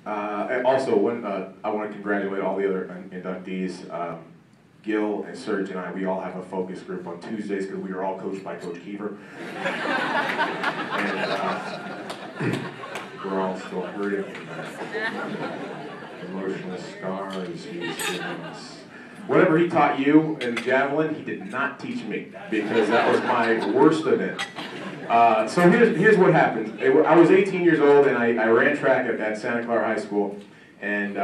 And also, I want to congratulate all the other inductees. Gil and Serge and I, we all have a focus group on Tuesdays because we are all coached by Coach Keever. And we're all still hurting from emotional scars he's given us. Whatever he taught you in javelin, he did not teach me, because that was my worst event. So here's what happened. I was 18 years old, and I ran track at Santa Clara High School, and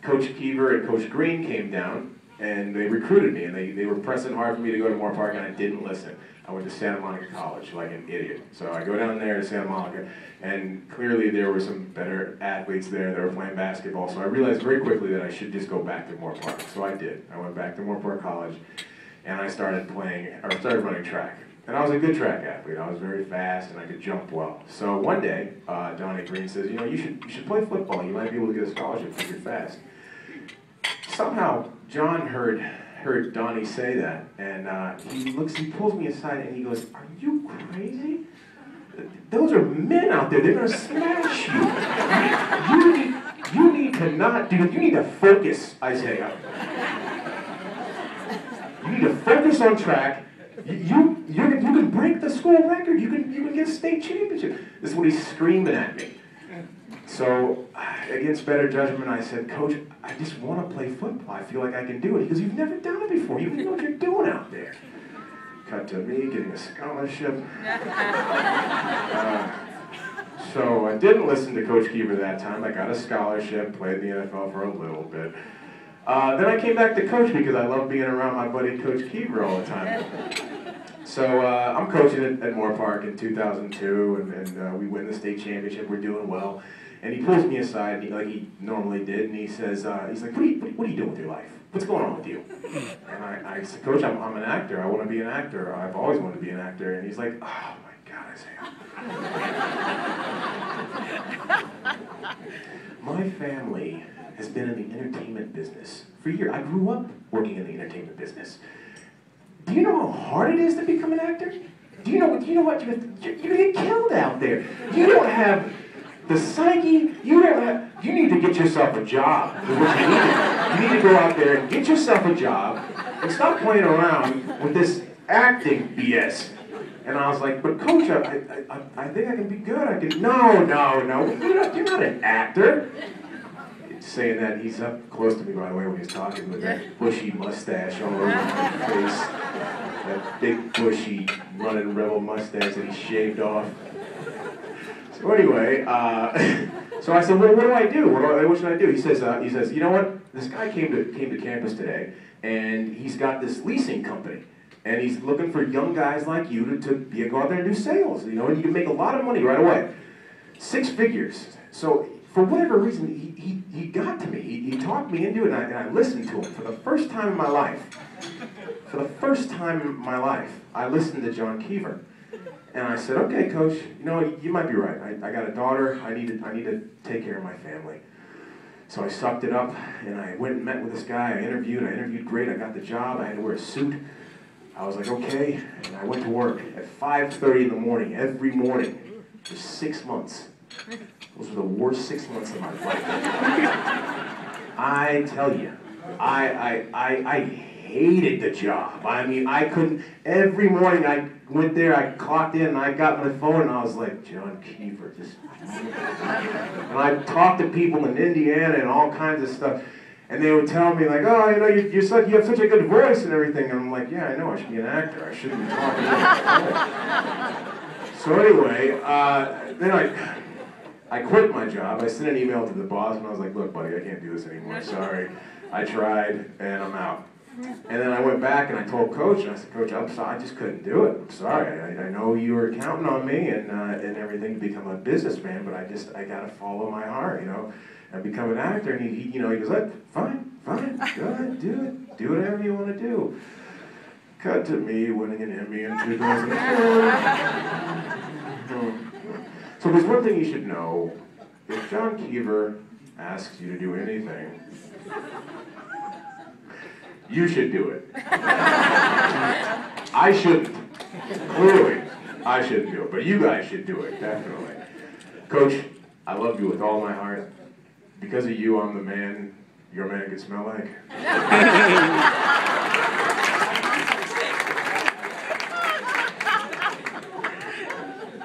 Coach Keever and Coach Green came down, and they recruited me, and they were pressing hard for me to go to Moorpark, and I didn't listen. I went to Santa Monica College like an idiot. So I go down there to Santa Monica, and clearly there were some better athletes there that were playing basketball, so I realized very quickly that I should just go back to Moorpark. So I did. I went back to Moorpark College, and I started running track. And I was a good track athlete. I was very fast, and I could jump well. So one day, Donnie Green says, you know, you should play football. You might be able to get a scholarship if you're fast. Somehow, John heard Donnie say that, and he pulls me aside, and he goes, "Are you crazy? Those are men out there. They're going to smash you. You need to not do it. You need to focus, Isaiah. You need to focus on track. You can break the school record. You can get a state championship." This is what he's screaming at me. So, against better judgment, I said, "Coach, I just want to play football. I feel like I can do it." He goes, "You've never done it before. You know what you're doing out there." Cut to me getting a scholarship. So I didn't listen to Coach Keever that time. I got a scholarship, played in the NFL for a little bit. Then I came back to coach because I love being around my buddy Coach Keever all the time. So I'm coaching at Moorpark in 2002, and we win the state championship. We're doing well. And he pulls me aside, like he normally did, and he says, he's like, what are you doing with your life? What's going on with you? And I said, "Coach, I'm an actor. I want to be an actor. I've always wanted to be an actor." And he's like, "Oh my God, Isaiah." My family has been in the entertainment business for years. I grew up working in the entertainment business. Do you know how hard it is to become an actor? Do you know what? You're going to get killed out there. You don't have the psyche. You need to get yourself a job. Is what you need. You need to go out there and get yourself a job and stop playing around with this acting BS. And I was like, "But Coach, I think I can be good. I can." No. You're not an actor. Saying that, he's up close to me, by the way, when he's talking, with that bushy mustache all over my face. That big, bushy, running rebel mustache that he shaved off. So anyway, so I said, "Well, what do I do? What should I do?" He says, "You know what? This guy came to campus today, and he's got this leasing company, and he's looking for young guys like you to go out there and do sales. You know, and you can make a lot of money right away, 6 figures." So for whatever reason, he got to me. He talked me into it, and I listened to him for the first time in my life. For the first time in my life, I listened to John Keever. And I said, "Okay, Coach, you know, you might be right. I got a daughter. I need to take care of my family." So I sucked it up, and I went and met with this guy. I interviewed great. I got the job. I had to wear a suit. I was like, "Okay," and I went to work at 5:30 in the morning, every morning, for 6 months. Those were the worst 6 months of my life. I tell you, I hated the job. I mean, I couldn't. Every morning I went there, I clocked in, and I got my phone, and I was like, "John Keever, just..." And I talked to people in Indiana and all kinds of stuff, and they would tell me like, "Oh, you know, you have such a good voice and everything." And I'm like, "Yeah, I know. I should be an actor. I shouldn't be talking to you." So anyway, then I quit my job. I sent an email to the boss, and I was like, "Look, buddy, I can't do this anymore. Sorry. I tried, and I'm out." And then I went back, and I told Coach, and I said, "Coach, I'm sorry. I just couldn't do it. I'm sorry. I know you were counting on me and everything to become a businessman, but I got to follow my heart, you know, and become an actor." And he goes, Fine, go ahead, do whatever you want to do." Cut to me winning an Emmy in 2004. So there's one thing you should know. If John Keever asks you to do anything, you should do it. I shouldn't. Clearly, I shouldn't do it, but you guys should do it, definitely. Coach, I love you with all my heart. because of you, I'm the man your man could smell like.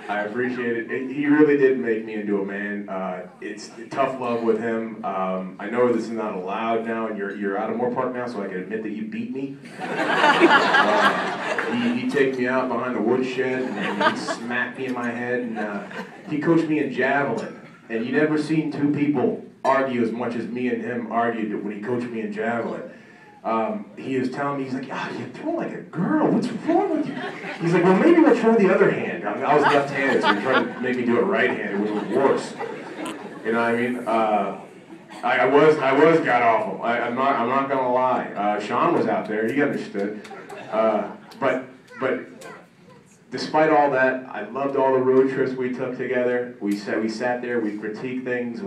I appreciate it. He really did make me into a man. It's tough love with him. I know this is not allowed now, and you're out of Moorpark now, so I can admit that you beat me. He'd take me out behind the woodshed, and he'd smack me in my head, and he coached me in javelin. And you never seen two people argue as much as me and him argued when he coached me in javelin. He was telling me, he's like, "Ah, you throw like a girl, what's wrong with you?" He's like, "Well, maybe we'll try the other hand." I was left-handed, so he tried to make me do it right-handed, which was worse. You know what I mean? I was god-awful. I'm not gonna lie. Sean was out there, he understood. But despite all that, I loved all the road trips we took together. We sat there, we critiqued things.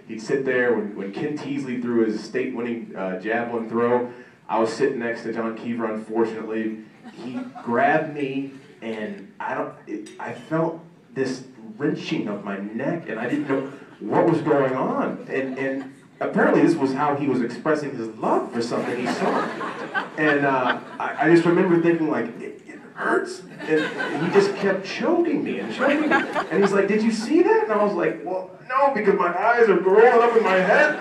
He'd sit there when Ken Teasley threw his state-winning javelin throw. I was sitting next to John Keever, unfortunately. He grabbed me, and I felt this wrenching of my neck, and I didn't know what was going on. And apparently this was how he was expressing his love for something he saw. And I just remember thinking, like, it hurts. And he just kept choking me and choking me. And he's like, "Did you see that?" And I was like, "Well, no, because my eyes are growing up in my head."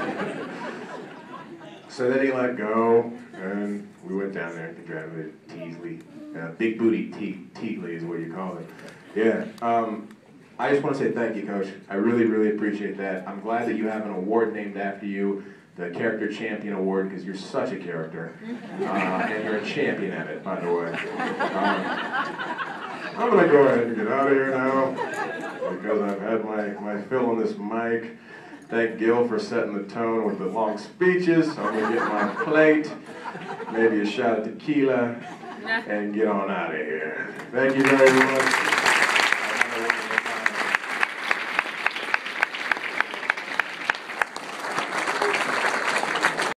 So then he let go, and we went down there and congratulated Teasley. Big Booty Teasley is what you call it. Yeah. I just want to say thank you, Coach. I really, really appreciate that. I'm glad that you have an award named after you, the Character Champion Award, because you're such a character. And you're a champion at it, by the way. I'm going to go ahead and get out of here now, because I've had my fill on this mic. Thank Gil for setting the tone with the long speeches. I'm going to get my plate, maybe a shot of tequila, and get on out of here. Thank you very much.